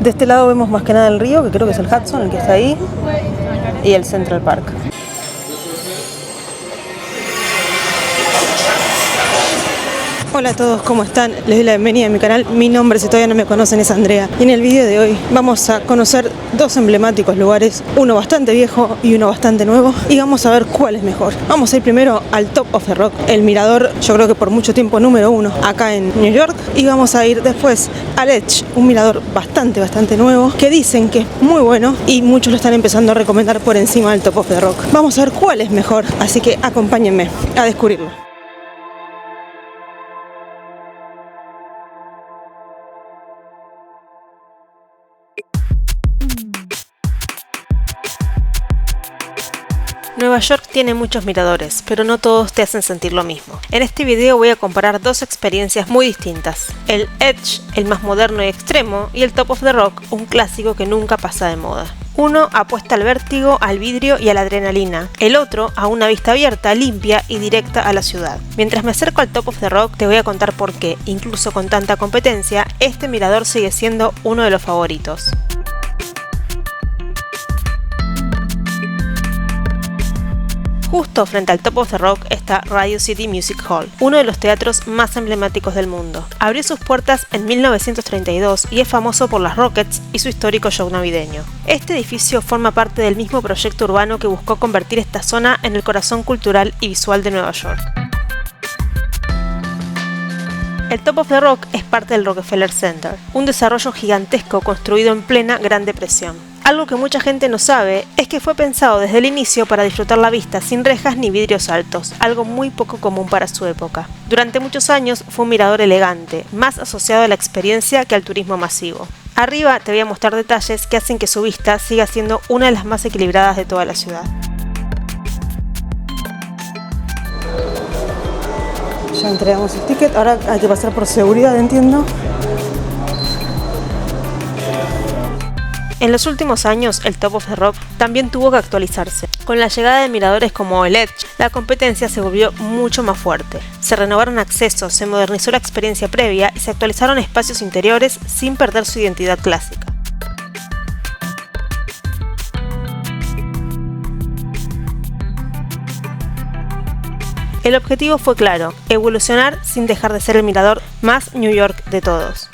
De este lado vemos más que nada el río, que creo que es el Hudson, el que está ahí, y el Central Park. Hola a todos, ¿cómo están? Les doy la bienvenida a mi canal. Mi nombre, si todavía no me conocen, es Andrea. Y en el vídeo de hoy vamos a conocer dos emblemáticos lugares, uno bastante viejo y uno bastante nuevo, y vamos a ver cuál es mejor. Vamos a ir primero al Top of the Rock, el mirador, yo creo que por mucho tiempo número 1 acá en New York, y vamos a ir después al Edge, un mirador bastante nuevo, que dicen que es muy bueno y muchos lo están empezando a recomendar por encima del Top of the Rock. Vamos a ver cuál es mejor, así que acompáñenme a descubrirlo. Nueva York tiene muchos miradores, pero no todos te hacen sentir lo mismo. En este video voy a comparar dos experiencias muy distintas. El Edge, el más moderno y extremo, y el Top of the Rock, un clásico que nunca pasa de moda. Uno apuesta al vértigo, al vidrio y a la adrenalina. El otro a una vista abierta, limpia y directa a la ciudad. Mientras me acerco al Top of the Rock, te voy a contar por qué, incluso con tanta competencia, este mirador sigue siendo uno de los favoritos. Justo frente al Top of the Rock está Radio City Music Hall, uno de los teatros más emblemáticos del mundo. Abrió sus puertas en 1932 y es famoso por las Rockets y su histórico show navideño. Este edificio forma parte del mismo proyecto urbano que buscó convertir esta zona en el corazón cultural y visual de Nueva York. El Top of the Rock es parte del Rockefeller Center, un desarrollo gigantesco construido en plena Gran Depresión. Algo que mucha gente no sabe es que fue pensado desde el inicio para disfrutar la vista sin rejas ni vidrios altos, algo muy poco común para su época. Durante muchos años fue un mirador elegante, más asociado a la experiencia que al turismo masivo. Arriba te voy a mostrar detalles que hacen que su vista siga siendo una de las más equilibradas de toda la ciudad. Ya entregamos el ticket, ahora hay que pasar por seguridad, entiendo. En los últimos años, el Top of the Rock también tuvo que actualizarse. Con la llegada de miradores como el Edge, la competencia se volvió mucho más fuerte. Se renovaron accesos, se modernizó la experiencia previa y se actualizaron espacios interiores sin perder su identidad clásica. El objetivo fue claro, evolucionar sin dejar de ser el mirador más New York de todos.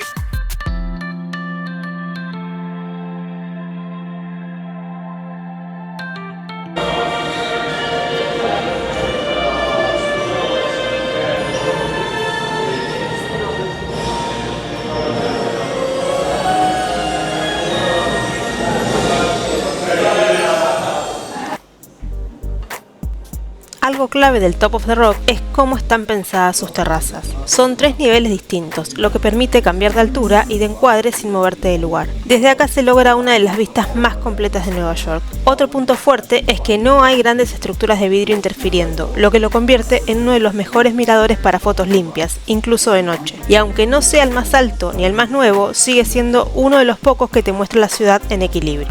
Algo clave del Top of the Rock es cómo están pensadas sus terrazas. Son 3 niveles distintos, lo que permite cambiar de altura y de encuadre sin moverte del lugar. Desde acá se logra una de las vistas más completas de Nueva York. Otro punto fuerte es que no hay grandes estructuras de vidrio interfiriendo, lo que lo convierte en uno de los mejores miradores para fotos limpias, incluso de noche. Y aunque no sea el más alto ni el más nuevo, sigue siendo uno de los pocos que te muestra la ciudad en equilibrio.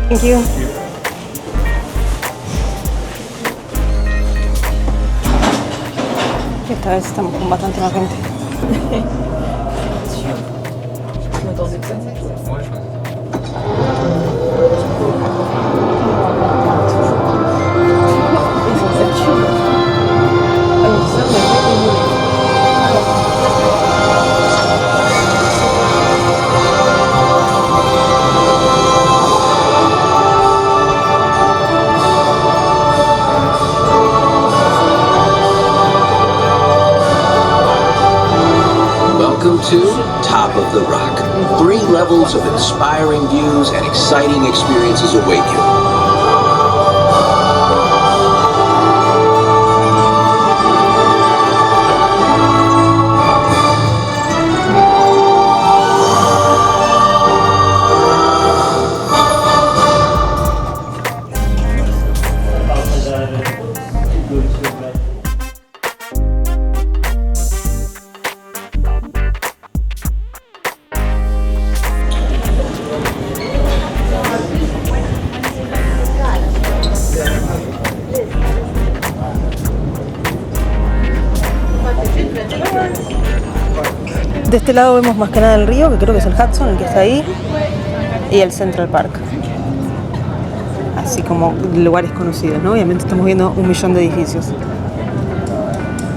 Thank you. Esta vez estamos con bastante más gente. To Top of the Rock. 3 levels of inspiring views and exciting experiences await you. De este lado vemos más que nada el río, que creo que es el Hudson, el que está ahí, y el Central Park. Así como lugares conocidos, ¿no? Obviamente estamos viendo 1 millón de edificios.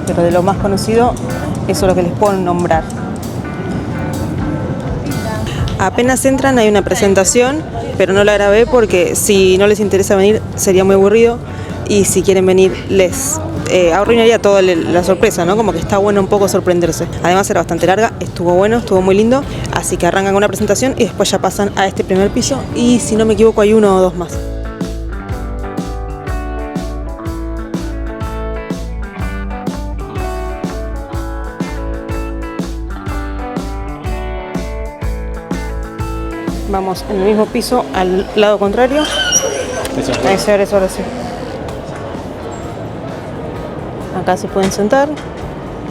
Pero de lo más conocido, eso es lo que les puedo nombrar. Apenas entran hay una presentación, pero no la grabé porque si no les interesa venir sería muy aburrido, y si quieren venir les arruinaría toda la sorpresa, ¿no? Como que está bueno un poco sorprenderse. Además era bastante larga, estuvo bueno, estuvo muy lindo, así que arrancan con una presentación y después ya pasan a este primer piso, y si no me equivoco hay 1 o 2 más. Vamos en el mismo piso al lado contrario. Eso ahora sí. Acá se pueden sentar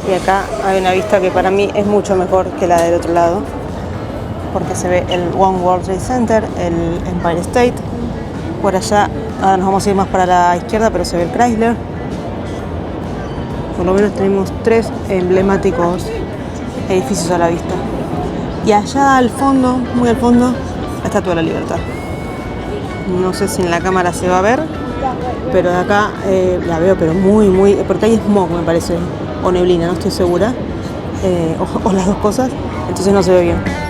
y acá hay una vista que para mí es mucho mejor que la del otro lado, porque se ve el One World Trade Center, el Empire State. Por allá, ahora nos vamos a ir más para la izquierda, pero se ve el Chrysler. Por lo menos tenemos 3 emblemáticos edificios a la vista. Y allá al fondo, muy al fondo, la Estatua de la Libertad. No sé si en la cámara se va a ver, pero de acá la veo, pero muy, porque hay smog me parece, o neblina, no estoy segura, o las dos cosas, entonces no se ve bien.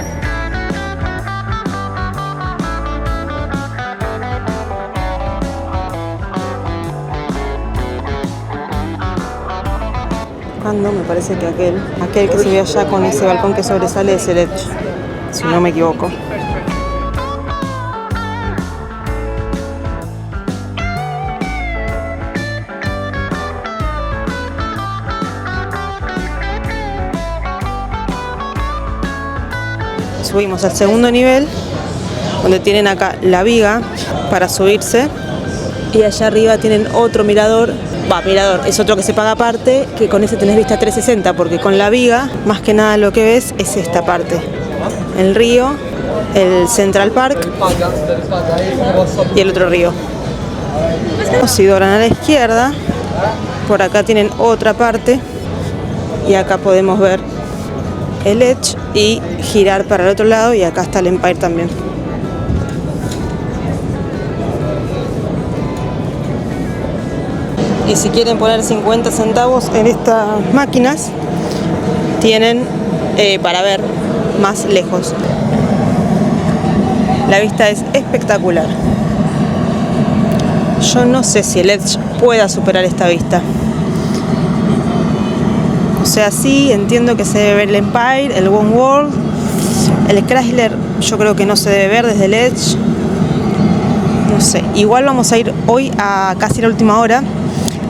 Me parece que aquel que se ve allá con ese balcón que sobresale es el Edge, si no me equivoco. Subimos al segundo nivel, donde tienen acá la viga para subirse, y allá arriba tienen otro mirador. Mirador, es otro que se paga aparte, que con ese tenés vista 360, porque con la viga, más que nada lo que ves es esta parte. El río, el Central Park y el otro río. Si doblan a la izquierda, por acá tienen otra parte, y acá podemos ver el Edge y girar para el otro lado, y acá está el Empire también. Y si quieren poner 50 centavos en estas máquinas, tienen para ver más lejos. La vista es espectacular. Yo no sé si el Edge pueda superar esta vista. O sea, sí, entiendo que se debe ver el Empire, el One World. El Chrysler yo creo que no se debe ver desde el Edge. No sé, igual vamos a ir hoy a casi la última hora.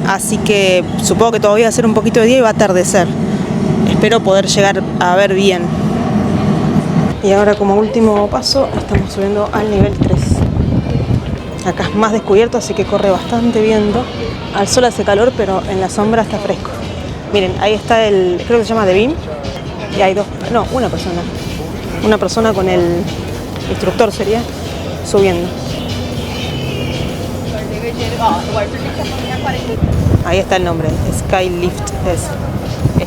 Así que supongo que todavía va a ser un poquito de día y va a atardecer. Espero poder llegar a ver bien. Y ahora, como último paso, estamos subiendo al nivel 3. Acá es más descubierto, así que corre bastante viento. Al sol hace calor, pero en la sombra está fresco. Miren, ahí está creo que se llama The Beam. Y hay una persona. Una persona con el instructor sería, subiendo. Ahí está el nombre, Skylift es este.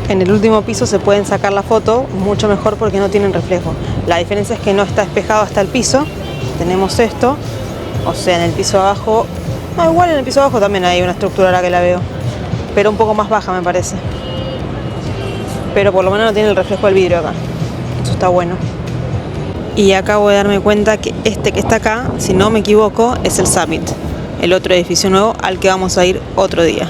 En el último piso se pueden sacar la foto mucho mejor porque no tienen reflejo. La diferencia es que no está despejado hasta el piso. Tenemos esto, o sea, en el piso de abajo, igual en el piso de abajo también hay una estructura ahora que la veo, pero un poco más baja me parece. Pero por lo menos no tiene el reflejo del vidrio acá. Eso está bueno. Y acabo de darme cuenta que este que está acá, si no me equivoco, es el Summit, el otro edificio nuevo al que vamos a ir otro día.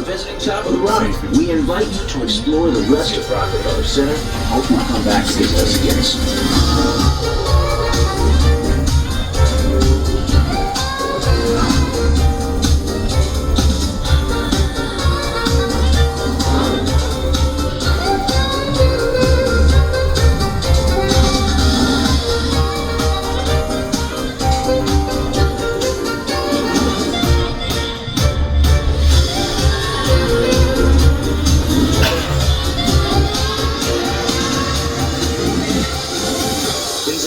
visiting Top of the Rock. We invite you to explore the rest of Rockefeller Center and hope you'll come back to visit us again soon.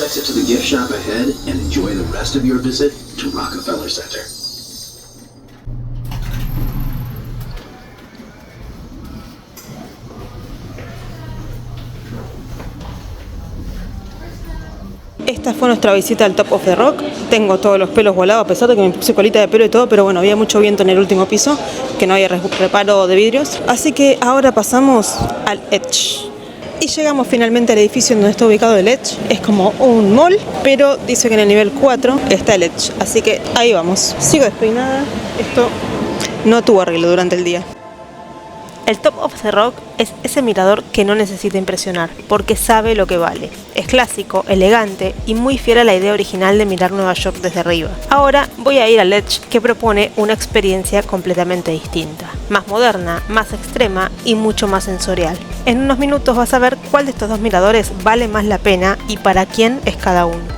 Exit to the gift shop ahead and enjoy the rest of your visit to Rockefeller Center. Esta fue nuestra visita al Top of the Rock. Tengo todos los pelos volados, a pesar de que me puse colita de pelo y todo, pero bueno, había mucho viento en el último piso, que no había reparo de vidrios. Así que ahora pasamos al Edge. Y llegamos finalmente al edificio en donde está ubicado el Edge. Es como un mall, pero dice que en el nivel 4 está el Edge. Así que ahí vamos. Sigo despeinada. Esto no tuvo arreglo durante el día. El Top of the Rock es ese mirador que no necesita impresionar, porque sabe lo que vale. Es clásico, elegante y muy fiel a la idea original de mirar Nueva York desde arriba. Ahora voy a ir al Edge, que propone una experiencia completamente distinta. Más moderna, más extrema y mucho más sensorial. En unos minutos vas a ver cuál de estos dos miradores vale más la pena y para quién es cada uno.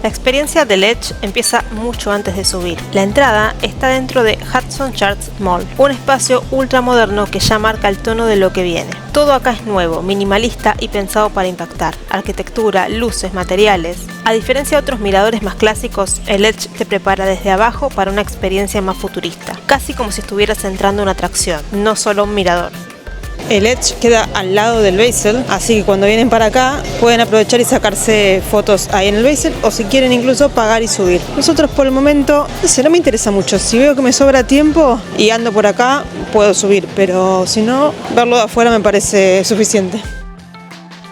La experiencia del Edge empieza mucho antes de subir. La entrada está dentro de Hudson Yards Mall, un espacio ultramoderno que ya marca el tono de lo que viene. Todo acá es nuevo, minimalista y pensado para impactar. Arquitectura, luces, materiales. A diferencia de otros miradores más clásicos, el Edge te prepara desde abajo para una experiencia más futurista, casi como si estuvieras entrando a una atracción, no solo un mirador. El Edge queda al lado del Basel, así que cuando vienen para acá pueden aprovechar y sacarse fotos ahí en el Basel, o si quieren incluso pagar y subir. Nosotros por el momento, no me interesa mucho. Si veo que me sobra tiempo y ando por acá, puedo subir, pero si no, verlo de afuera me parece suficiente.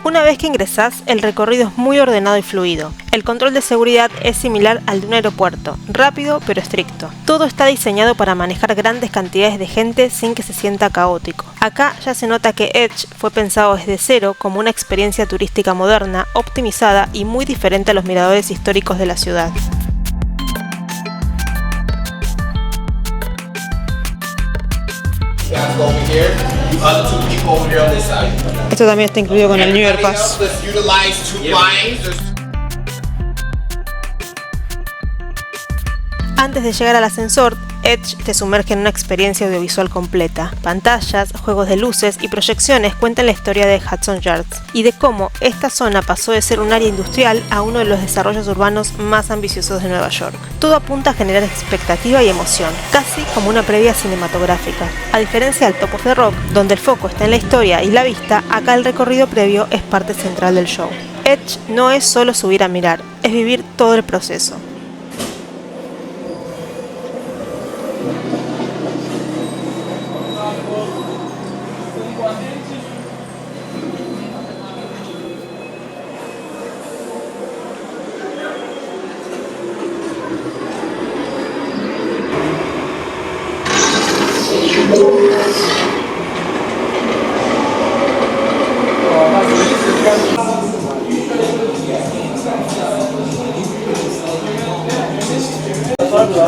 Una vez que ingresás, el recorrido es muy ordenado y fluido. El control de seguridad es similar al de un aeropuerto, rápido pero estricto. Todo está diseñado para manejar grandes cantidades de gente sin que se sienta caótico. Acá ya se nota que Edge fue pensado desde cero como una experiencia turística moderna, optimizada y muy diferente a los miradores históricos de la ciudad. Esto también está incluido con el New Year Pass. Antes de llegar al ascensor, Edge te sumerge en una experiencia audiovisual completa. Pantallas, juegos de luces y proyecciones cuentan la historia de Hudson Yards y de cómo esta zona pasó de ser un área industrial a uno de los desarrollos urbanos más ambiciosos de Nueva York. Todo apunta a generar expectativa y emoción, casi como una previa cinematográfica. A diferencia del Top of the Rock, donde el foco está en la historia y la vista, acá el recorrido previo es parte central del show. Edge no es solo subir a mirar, es vivir todo el proceso.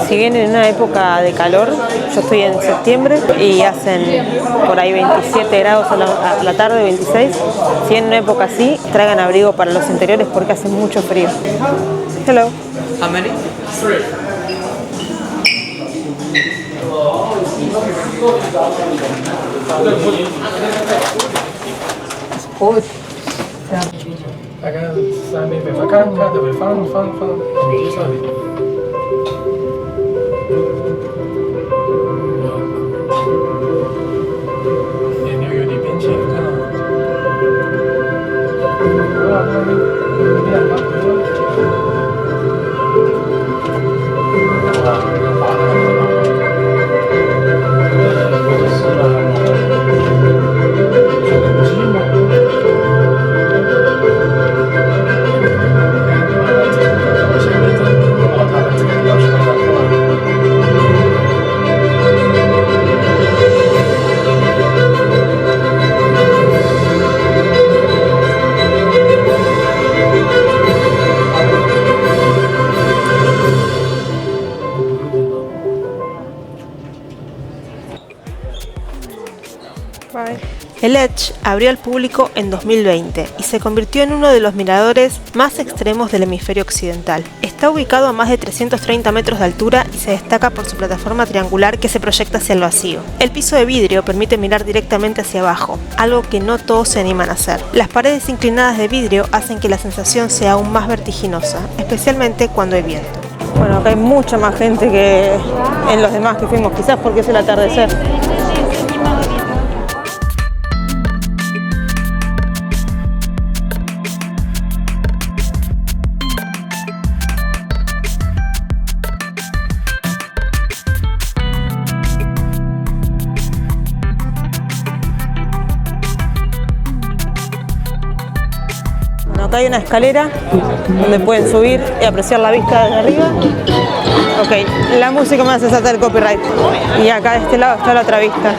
Si vienen en una época de calor, yo estoy en septiembre y hacen por ahí 27 grados a la tarde, 26. Si vienen en una época así, traigan abrigo para los interiores porque hace mucho frío. Hello. How many? 3.大概3米北方，看这边放介绍的。牛油的边线看到吗？ El Edge abrió al público en 2020 y se convirtió en uno de los miradores más extremos del hemisferio occidental. Está ubicado a más de 330 metros de altura y se destaca por su plataforma triangular que se proyecta hacia el vacío. El piso de vidrio permite mirar directamente hacia abajo, algo que no todos se animan a hacer. Las paredes inclinadas de vidrio hacen que la sensación sea aún más vertiginosa, especialmente cuando hay viento. Bueno, acá hay mucha más gente que en los demás que fuimos, quizás porque es el atardecer. Acá hay una escalera donde pueden subir y apreciar la vista desde arriba. Ok, la música me hace saltar el copyright. Y acá de este lado está la otra vista.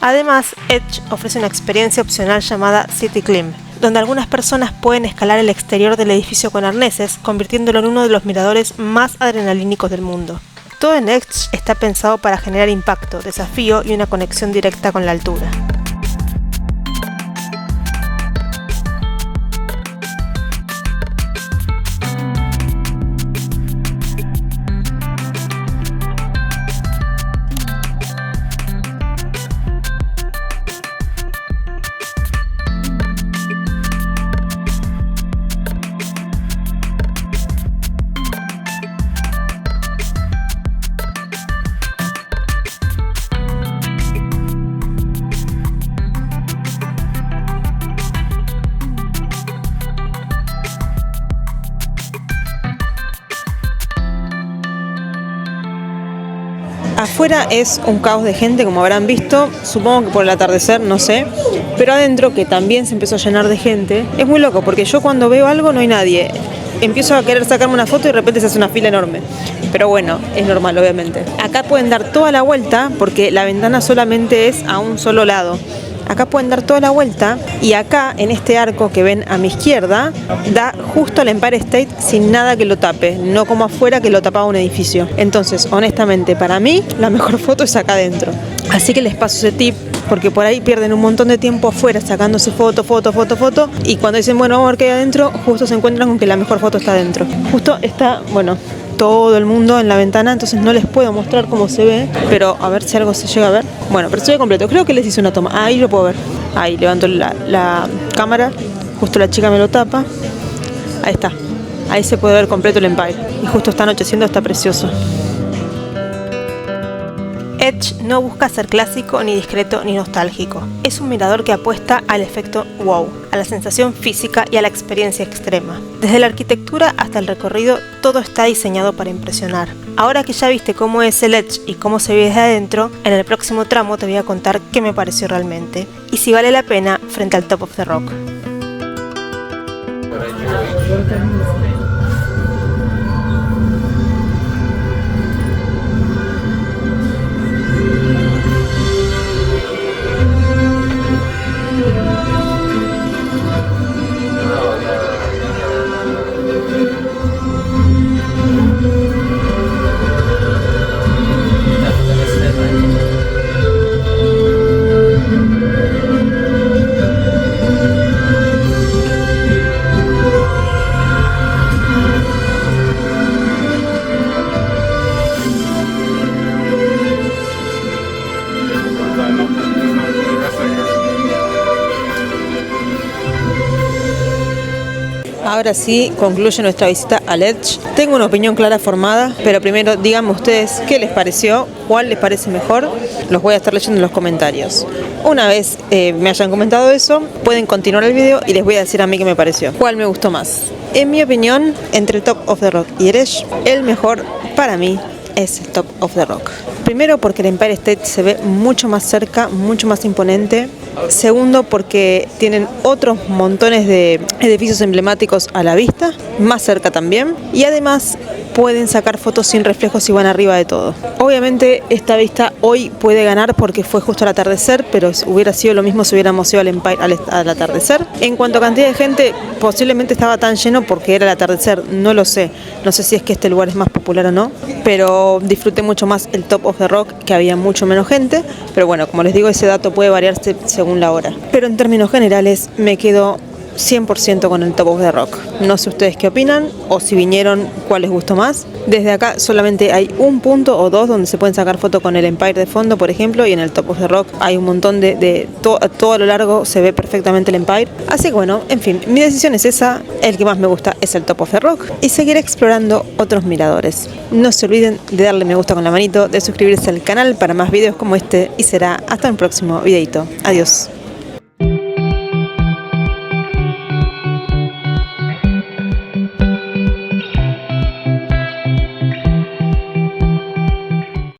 Además, Edge ofrece una experiencia opcional llamada City Climb, donde algunas personas pueden escalar el exterior del edificio con arneses, convirtiéndolo en uno de los miradores más adrenalínicos del mundo. Todo en Edge está pensado para generar impacto, desafío y una conexión directa con la altura. Afuera es un caos de gente, como habrán visto, supongo que por el atardecer, no sé, pero adentro, que también se empezó a llenar de gente, es muy loco, porque yo cuando veo algo no hay nadie, empiezo a querer sacarme una foto y de repente se hace una fila enorme, pero bueno, es normal obviamente. Acá pueden dar toda la vuelta, porque la ventana solamente es a un solo lado. Acá pueden dar toda la vuelta y acá, en este arco que ven a mi izquierda, da justo al Empire State sin nada que lo tape, no como afuera que lo tapaba un edificio. Entonces, honestamente, para mí, la mejor foto es acá adentro. Así que les paso ese tip, porque por ahí pierden un montón de tiempo afuera sacándose foto, y cuando dicen, bueno, vamos a ver qué hay adentro, justo se encuentran con que la mejor foto está adentro. Justo está, bueno, todo el mundo en la ventana, entonces no les puedo mostrar cómo se ve, pero a ver si algo se llega a ver. Bueno, pero se ve completo, creo que les hice una toma. Ahí lo puedo ver. Ahí levanto la cámara, justo la chica me lo tapa. Ahí está. Ahí se puede ver completo el Empire. Y justo está anocheciendo, está precioso. Edge no busca ser clásico, ni discreto, ni nostálgico. Es un mirador que apuesta al efecto wow, a la sensación física y a la experiencia extrema. Desde la arquitectura hasta el recorrido, todo está diseñado para impresionar. Ahora que ya viste cómo es el Edge y cómo se ve desde adentro, en el próximo tramo te voy a contar qué me pareció realmente y si vale la pena frente al Top of the Rock. Ahora sí, concluye nuestra visita al Edge. Tengo una opinión clara formada, pero primero díganme ustedes qué les pareció, cuál les parece mejor. Los voy a estar leyendo en los comentarios. Una vez me hayan comentado eso, pueden continuar el video y les voy a decir a mí qué me pareció, cuál me gustó más. En mi opinión, entre el Top of the Rock y el Edge, el mejor para mí es el Top of the Rock. Primero porque el Empire State se ve mucho más cerca, mucho más imponente. Segundo, porque tienen otros montones de edificios emblemáticos a la vista, más cerca también. Y además pueden sacar fotos sin reflejos si van arriba de todo. Obviamente esta vista hoy puede ganar porque fue justo al atardecer, pero hubiera sido lo mismo si hubiéramos ido al Empire al atardecer. En cuanto a cantidad de gente, posiblemente estaba tan lleno porque era el atardecer, no lo sé. No sé si es que este lugar es más popular o no, pero disfruté mucho más el Top of the Rock, que había mucho menos gente. Pero bueno, como les digo, ese dato puede variarse según la hora. Pero en términos generales me quedo 100% con el Top of the Rock. No sé ustedes qué opinan o si vinieron, cuál les gustó más. Desde acá solamente hay un punto o dos donde se pueden sacar fotos con el Empire de fondo, por ejemplo, y en el Top of the Rock hay un montón todo a lo largo se ve perfectamente el Empire. Así que bueno, en fin, mi decisión es esa. El que más me gusta es el Top of the Rock y seguiré explorando otros miradores. No se olviden de darle me gusta con la manito, de suscribirse al canal para más videos como este y será hasta un próximo videito. Adiós.